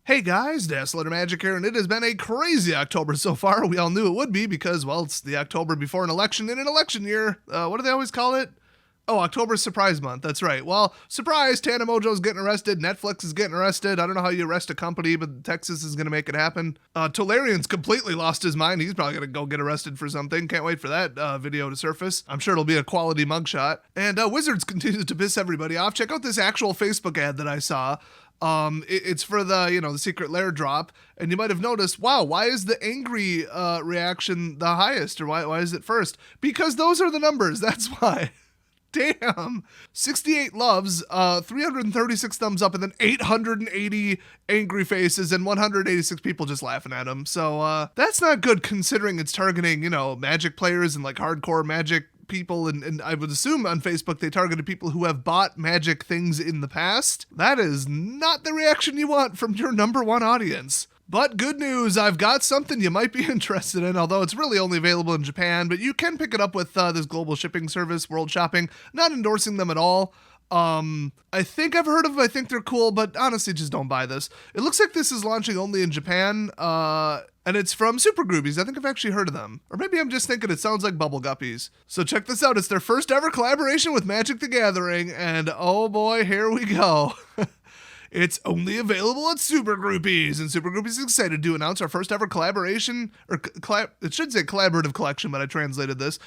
Hey guys, Dazzler Magic here, and it has been a crazy October so far. We all knew it would be because, well, it's the October before an election in an election year. What do they always call it? Oh, October Surprise Month. That's right. Well, surprise, Tana Mojo's getting arrested. Netflix is getting arrested. I don't know how you arrest a company, but Texas is going to make it happen. Tolarian's completely lost his mind. He's probably going to go get arrested for something. Can't wait for that video to surface. I'm sure it'll be a quality mugshot. And Wizards continues to piss everybody off. Check out this actual Facebook ad that I saw. It's for the secret lair drop, and you might have noticed, wow, why is the angry reaction the highest, or why is it first? Because those are the numbers. That's why. Damn. 68 loves, 336 thumbs up, and then 880 angry faces, and 186 people just laughing at him. So that's not good considering it's targeting, Magic players and like hardcore Magic people, and I would assume on Facebook they targeted people who have bought Magic things in the past. That is not the reaction you want from your number one audience. But good news, I've got something you might be interested in, although it's really only available in Japan, but you can pick it up with this global shipping service, World Shopping. Not endorsing them at all. I think I've heard of them, I think they're cool, but honestly, just don't buy this. It looks like this is launching only in Japan, and it's from Super Groupies. I think I've actually heard of them. Or maybe I'm just thinking it sounds like Bubble Guppies. So check this out, it's their first ever collaboration with Magic the Gathering, and oh boy, here we go. It's only available at Super Groupies, and Super Groupies is excited to announce our first ever collaboration, or it should say collaborative collection, but I translated this,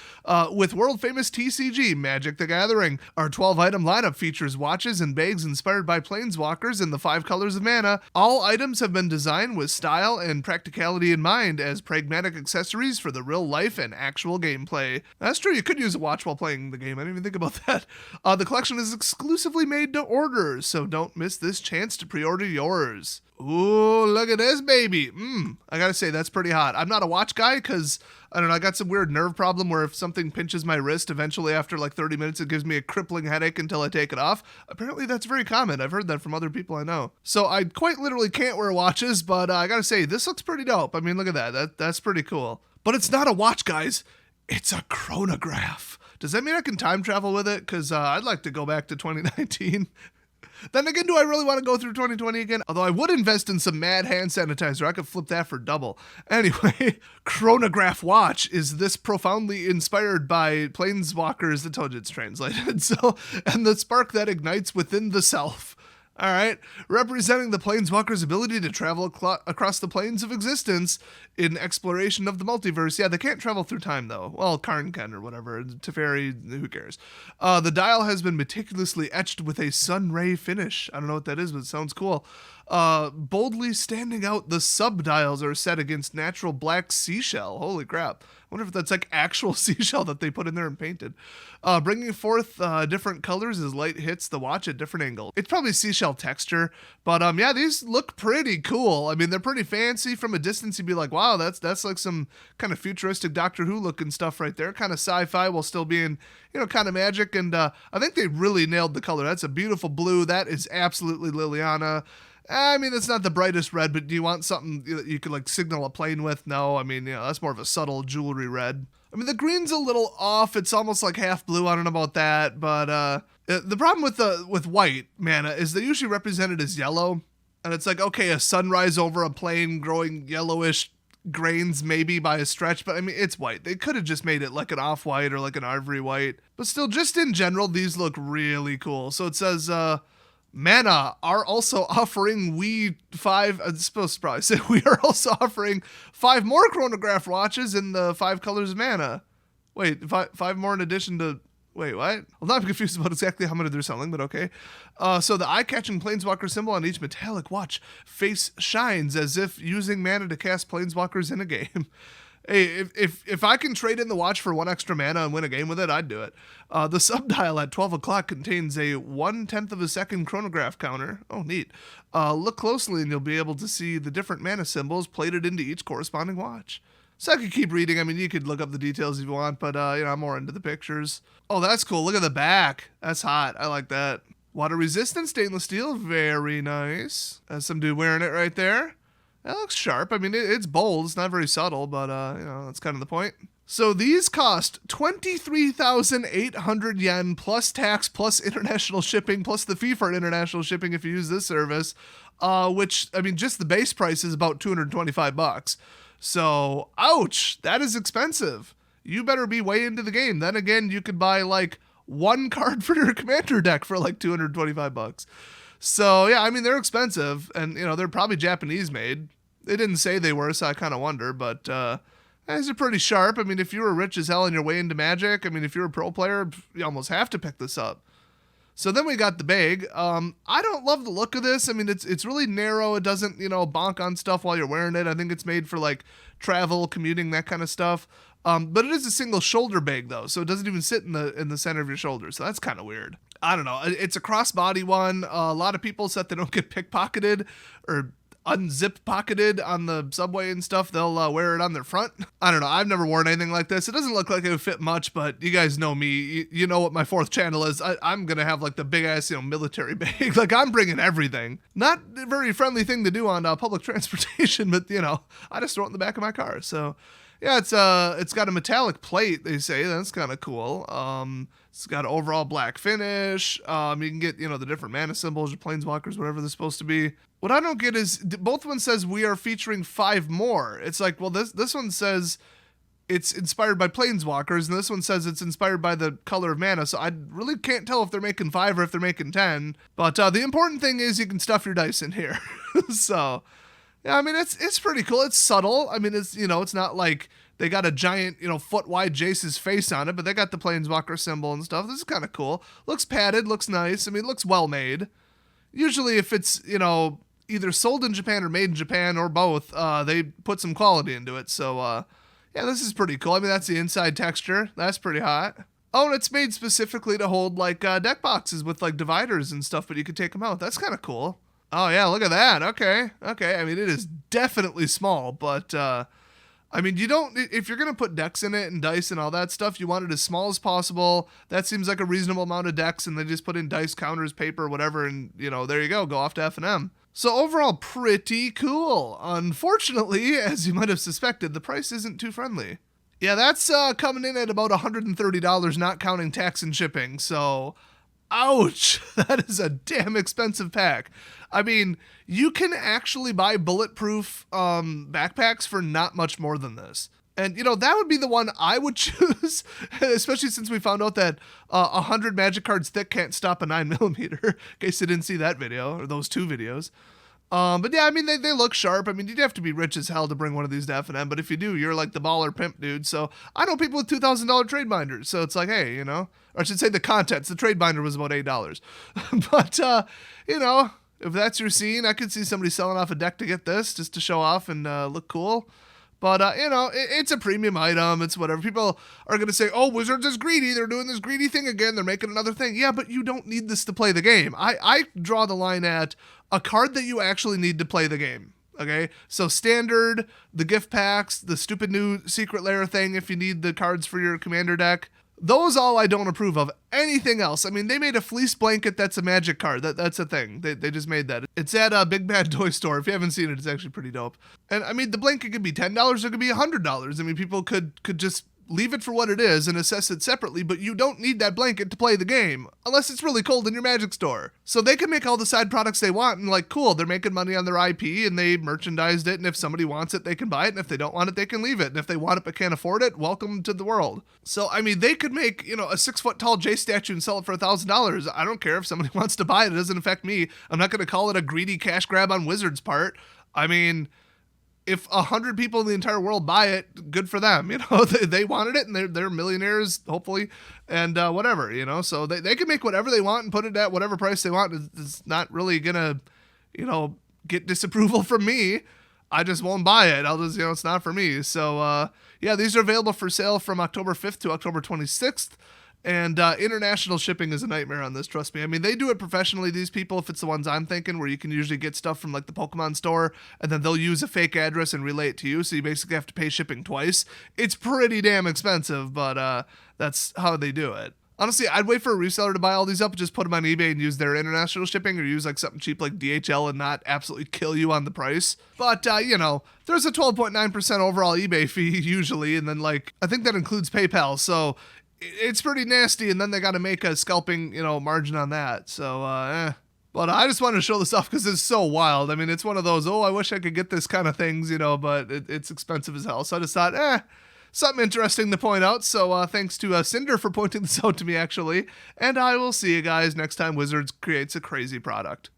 with world famous TCG, Magic the Gathering. Our 12-item lineup features watches and bags inspired by planeswalkers in the 5 colors of mana. All items have been designed with style and practicality in mind as pragmatic accessories for the real life and actual gameplay. That's true, you could use a watch while playing the game, I didn't even think about that. The collection is exclusively made to order, so don't miss this chance to pre-order yours. Ooh, look at this baby. I gotta say, that's pretty hot. I'm not a watch guy because, I don't know, I got some weird nerve problem where if something pinches my wrist, eventually after like 30 minutes, it gives me a crippling headache until I take it off. Apparently that's very common. I've heard that from other people I know. So I quite literally can't wear watches, but I gotta say, this looks pretty dope. I mean, look at that. That's pretty cool. But it's not a watch, guys. It's a chronograph. Does that mean I can time travel with it? Because I'd like to go back to 2019. Then again, do I really want to go through 2020 again? Although I would invest in some mad hand sanitizer. I could flip that for double. Anyway, chronograph watch is this profoundly inspired by Planeswalkers, the told you it's translated. So, and the spark that ignites within the self. All right, representing the Planeswalker's ability to travel across the planes of existence in exploration of the multiverse. Yeah, they can't travel through time, though. Well, Karn can or whatever. Teferi, who cares? The dial has been meticulously etched with a sunray finish. I don't know what that is, but it sounds cool. Boldly standing out, the sub-dials are set against natural black seashell. Holy crap. I wonder if that's like actual seashell that they put in there and painted. Bringing forth different colors as light hits the watch at different angles. It's probably seashell texture, but yeah, these look pretty cool. I mean, they're pretty fancy. From a distance, you'd be like, wow, that's like some kind of futuristic Doctor Who looking stuff right there. Kind of sci-fi while still being, kind of magic. And I think they really nailed the color. That's a beautiful blue. That is absolutely Liliana. I mean, it's not the brightest red, but do you want something that you could like signal a plane with? No, I mean, that's more of a subtle jewelry red. I mean, the green's a little off. It's almost like half blue. I don't know about that, but the problem with white mana is they usually represented as yellow, and it's like, okay, a sunrise over a plain growing yellowish grains maybe by a stretch, but I mean, it's white. They could have just made it like an off-white or like an ivory white, but still, just in general, these look really cool. So it says, Mana are also offering we are also offering 5 more chronograph watches in the 5 colors of mana. Wait, 5 more in addition to, wait, what? I'm not confused about exactly how many they're selling, but okay. So the eye-catching Planeswalker symbol on each metallic watch face shines as if using mana to cast Planeswalkers in a game. Hey, if I can trade in the watch for 1 extra mana and win a game with it, I'd do it. The subdial at 12 o'clock contains a 1/10 of a second chronograph counter. Oh, neat. Look closely and you'll be able to see the different mana symbols plated into each corresponding watch. So I could keep reading. I mean, you could look up the details if you want, but I'm more into the pictures. Oh, that's cool. Look at the back. That's hot. I like that. Water resistant stainless steel. Very nice. That's some dude wearing it right there. That looks sharp. I mean, it's bold. It's not very subtle, but, that's kind of the point. So these cost 23,800 yen plus tax plus international shipping plus the fee for international shipping if you use this service, which, I mean, just the base price is about $225. So, ouch, that is expensive. You better be way into the game. Then again, you could buy like one card for your commander deck for like $225. So, yeah, I mean, they're expensive, and, you know, they're probably Japanese made. They didn't say they were, so I kind of wonder, but these are pretty sharp. I mean, if you were rich as hell and you're way into Magic, I mean, if you're a pro player, you almost have to pick this up. So then we got the bag. I don't love the look of this. I mean, it's really narrow. It doesn't, you know, bonk on stuff while you're wearing it. I think it's made for like travel, commuting, that kind of stuff. But it is a single shoulder bag though, so it doesn't even sit in the center of your shoulder. So that's kind of weird. I don't know. It's a crossbody one. A lot of people said they don't get pickpocketed or unzipped pocketed on the subway and stuff. They'll wear it on their front. I don't know. I've never worn anything like this. It doesn't look like it would fit much, but you guys know me. You know what my fourth channel is. I'm going to have like the big ass, you know, military bag. Like I'm bringing everything. Not a very friendly thing to do on public transportation, but you know, I just throw it in the back of my car. So yeah, it's got a metallic plate, they say. That's kind of cool. It's got an overall black finish. You can get, you know, the different mana symbols or planeswalkers, whatever they're supposed to be. What I don't get is both one says we are featuring 5 more. It's like, well, this one says it's inspired by planeswalkers, and this one says it's inspired by the color of mana. So I really can't tell if they're making 5 or if they're making 10. But the important thing is you can stuff your dice in here. So yeah, I mean, it's pretty cool. It's subtle. I mean, it's, you know, it's not like they got a giant, you know, foot wide Jace's face on it, but they got the planeswalker symbol and stuff. This is kind of cool. Looks padded, looks nice. I mean, it looks well made. Usually if it's, you know, either sold in Japan or made in Japan or both, they put some quality into it. So, yeah, this is pretty cool. I mean, that's the inside texture. That's pretty hot. Oh, and it's made specifically to hold, like, deck boxes with, like, dividers and stuff, but you can take them out. That's kind of cool. Oh, yeah, look at that. Okay. I mean, it is definitely small, but, I mean, you don't, if you're going to put decks in it and dice and all that stuff, you want it as small as possible. That seems like a reasonable amount of decks, and they just put in dice counters, paper, whatever, and, you know, there you go off to F&M. So overall, pretty cool. Unfortunately, as you might have suspected, the price isn't too friendly. Yeah, that's coming in at about $130, not counting tax and shipping. So, ouch, that is a damn expensive pack. I mean, you can actually buy bulletproof backpacks for not much more than this. And, you know, that would be the one I would choose, especially since we found out that 100 Magic cards thick can't stop a 9mm, in case you didn't see that video, or those 2 videos. But yeah, I mean, they look sharp. I mean, you'd have to be rich as hell to bring one of these to F&M, but if you do, you're like the baller pimp dude. So I know people with $2,000 trade binders, so it's like, hey, you know, or I should say the contents. The trade binder was about $8. But, you know, if that's your scene, I could see somebody selling off a deck to get this just to show off and look cool. But, you know, it's a premium item. It's whatever. People are going to say, oh, Wizards is greedy. They're doing this greedy thing again. They're making another thing. Yeah, but you don't need this to play the game. I draw the line at a card that you actually need to play the game. Okay? So standard, the gift packs, the stupid new secret lair thing if you need the cards for your commander deck. Those all I don't approve of. Anything else? I mean, they made a fleece blanket that's a Magic card. That's a thing. They just made that. It's at a Big Bad Toy Store. If you haven't seen it, it's actually pretty dope. And I mean, the blanket could be $10. It could be $100. I mean, people could just leave it for what it is and assess it separately, but you don't need that blanket to play the game, unless it's really cold in your Magic store. So they can make all the side products they want, and like, cool, they're making money on their IP, and they merchandised it, and if somebody wants it, they can buy it, and if they don't want it, they can leave it, and if they want it but can't afford it, welcome to the world. So, I mean, they could make, you know, a 6-foot-tall J statue and sell it for $1,000. I don't care if somebody wants to buy it. It doesn't affect me. I'm not going to call it a greedy cash grab on Wizards' part. I mean, if 100 people in the entire world buy it, good for them. You know, they wanted it, and they're millionaires, hopefully, and whatever, you know. So they can make whatever they want and put it at whatever price they want. It's not really going to, you know, get disapproval from me. I just won't buy it. I'll just, you know, it's not for me. So, yeah, these are available for sale from October 5th to October 26th. And international shipping is a nightmare on this, trust me. I mean, they do it professionally, these people, if it's the ones I'm thinking, where you can usually get stuff from like the Pokemon store, and then they'll use a fake address and relay it to you, so you basically have to pay shipping twice. It's pretty damn expensive, but that's how they do it. Honestly, I'd wait for a reseller to buy all these up, just put them on eBay and use their international shipping, or use like something cheap like DHL and not absolutely kill you on the price. But, you know, there's a 12.9% overall eBay fee usually, and then like, I think that includes PayPal, so it's pretty nasty, and then they got to make a scalping, you know, margin on that. So, But I just wanted to show this off because it's so wild. I mean, it's one of those, oh, I wish I could get this kind of things, you know, but it's expensive as hell. So I just thought, something interesting to point out. So thanks to Cinder for pointing this out to me, actually. And I will see you guys next time Wizards creates a crazy product.